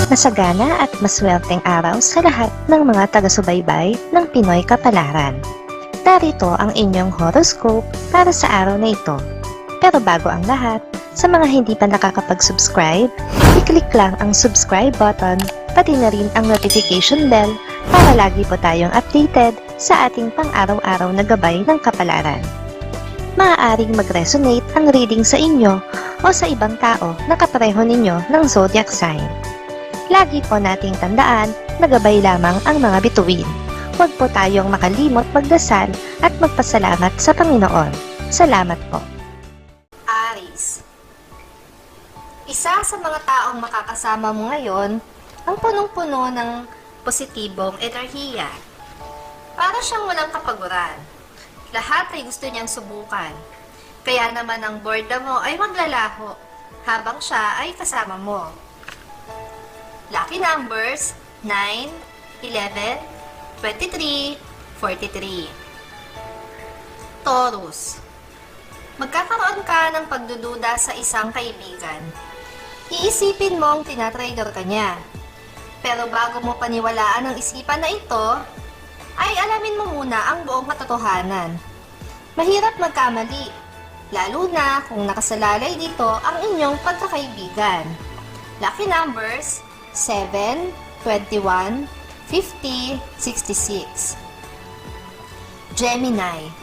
Masagana at maswerteng araw sa lahat ng mga taga-subaybay ng Pinoy Kapalaran. Narito ang inyong horoscope para sa araw na ito. Pero bago ang lahat, sa mga hindi pa nakakapag-subscribe, i-click lang ang subscribe button, pati na rin ang notification bell para lagi po tayong updated sa ating pang-araw-araw na gabay ng kapalaran. Maaaring mag-resonate ang reading sa inyo o sa ibang tao na kapareho ninyo ng zodiac sign. Lagi po nating tandaan na gabay lamang ang mga bituin. Huwag po tayong makalimot magdasal at magpasalamat sa Panginoon. Salamat po. Aries. Isa sa mga taong makakasama mo ngayon ang punong-puno ng positibong enerhiya. Para siyang walang kapaguran. Lahat ay gusto niyang subukan. Kaya naman ang boredom mo ay maglalaho habang siya ay kasama mo. Lucky numbers 9, 11, 23, 43. Taurus. Magkakaroon ka ng pagdududa sa isang kaibigan. Iisipin mong tinatraitor ka niya. Pero bago mo paniwalaan ang isipan na ito, ay alamin mo muna ang buong katotohanan. Mahirap magkamali, lalo na kung nakasalalay dito ang inyong pagkakaibigan. Lucky numbers 7, 21, 50, 66. Gemini.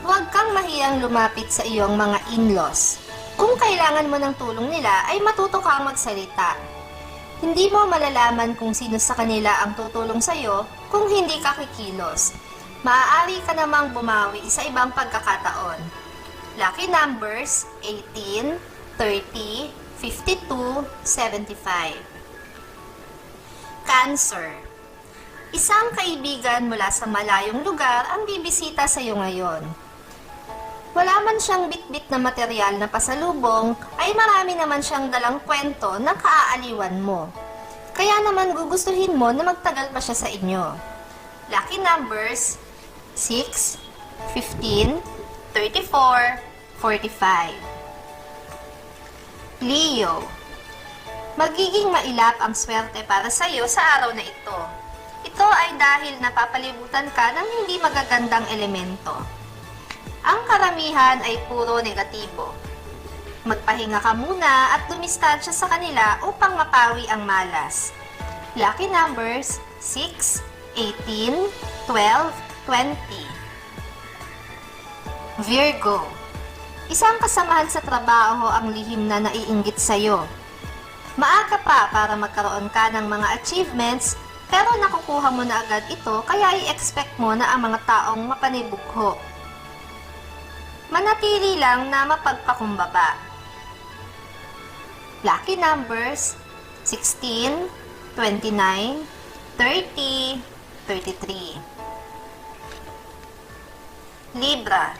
Huwag kang mahiyang lumapit sa iyong mga in-laws. Kung kailangan mo ng tulong nila, ay matuto kang magsalita. Hindi mo malalaman kung sino sa kanila ang tutulong sa iyo kung hindi ka kikilos. Maaari ka namang bumawi sa ibang pagkakataon. Lucky numbers 18, 30, 52, 75. Cancer. Isang kaibigan mula sa malayong lugar ang bibisita sa iyo ngayon. Wala man siyang bitbit na material na pasalubong, ay marami naman siyang dalang kwento na kaaaliwan mo. Kaya naman gugustuhin mo na magtagal pa siya sa inyo. Lucky numbers 6, 15, 34, 45. Leo. Magiging mailap ang swerte para sa iyo sa araw na ito. Ito ay dahil napapalibutan ka ng hindi magagandang elemento. Ang karamihan ay puro negatibo. Magpahinga ka muna at dumistansya sa kanila upang mapawi ang malas. Lucky numbers 6, 18, 12, 20. Virgo. Isang kasamahan sa trabaho ang lihim na naiinggit sa iyo. Maaga pa para magkaroon ka ng mga achievements, pero nakukuha mo na agad ito kaya i-expect mo na ang mga taong mapanibugho. Manatili lang na mapagpakumbaba. Lucky numbers 16, 29, 30, 33. Libra.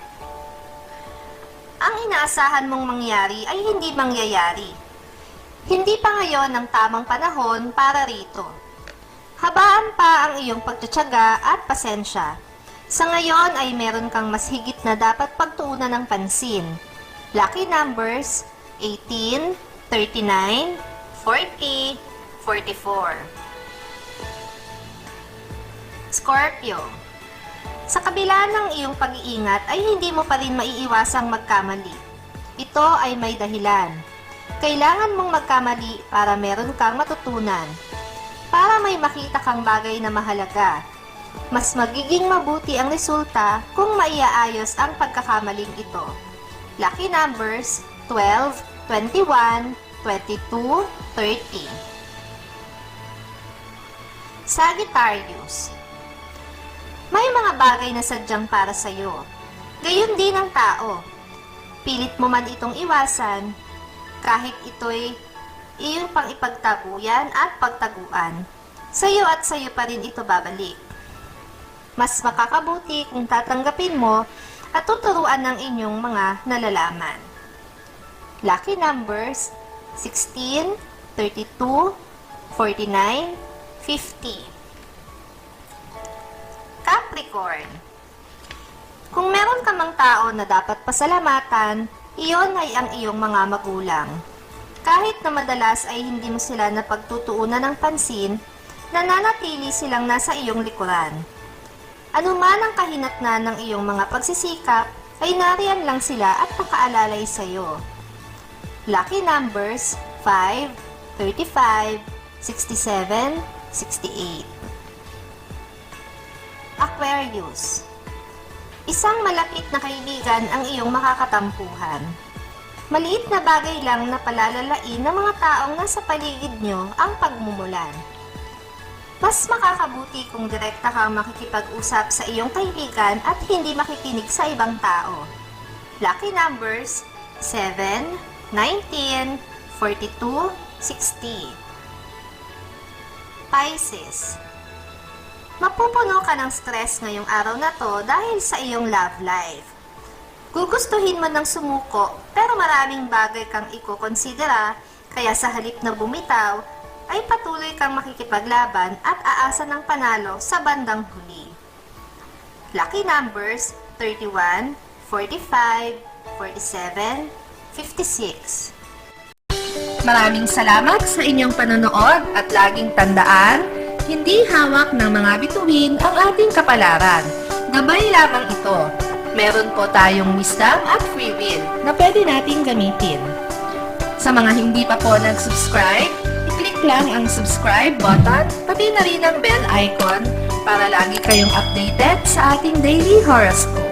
Ang inaasahan mong mangyari ay hindi mangyayari. Hindi pa ngayon ang tamang panahon para rito. Habaan pa ang iyong pagtsatsaga at pasensya. Sa ngayon ay meron kang mas higit na dapat pagtuunan ng pansin. Lucky numbers 18, 39, 40, 44. Scorpio. Sa kabila ng iyong pag-iingat ay hindi mo pa rin maiiwasang magkamali. Ito ay may dahilan. Kailangan mong magkamali para meron kang matutunan. Para may makita kang bagay na mahalaga. Mas magiging mabuti ang resulta kung maiaayos ang pagkakamaling ito. Lucky numbers 12, 21, 22, 30. Sagittarius. May mga bagay na sadyang para sa iyo. Gayon din ang tao. Pilit mo man itong iwasan, kahit ito'y iyong pang ipagtaguyan at pagtaguan. Sa iyo at sa iyo pa rin ito babalik. Mas makakabuti kung tatanggapin mo at tuturuan ng inyong mga nalalaman. Lucky numbers 16, 32, 49, 50. Capricorn. Kung meron ka mang tao na dapat pasalamatan, iyon ay ang iyong mga magulang. Kahit na madalas ay hindi mo sila napagtutuunan ng pansin, nananatili silang nasa iyong likuran. Anuman ang kahinatnan ng iyong mga pagsisikap, ay nariyan lang sila at nakaalalay sa iyo. Lucky numbers 5, 35, 67, 68. Aquarius. Isang malapit na kaibigan ang iyong makakatampuhan. Maliit na bagay lang na palalalain ng mga taong nasa paligid nyo ang pagmumulan. Mas makakabuti kung direkta kang makikipag-usap sa iyong kaibigan at hindi makikinig sa ibang tao. Lucky numbers 7, 19, 42, 60. Pisces. Mapupuno ka ng stress ngayong araw na to dahil sa iyong love life. Gugustuhin mo ng sumuko pero maraming bagay kang ikokonsidera kaya sa halip na bumitaw, ay patuloy kang makikipaglaban at aasa ng panalo sa bandang huli. Lucky numbers 31, 45, 47, 56. Maraming salamat sa inyong panonood at laging tandaan, hindi hawak ng mga bituin ang ating kapalaran. Gabay lamang ito. Meron po tayong wisdom at free will na pwede nating gamitin. Sa mga hindi pa po nag-subscribe, i-click lang ang subscribe button, pati na rin ang bell icon para lagi kayong updated sa ating daily horoscope.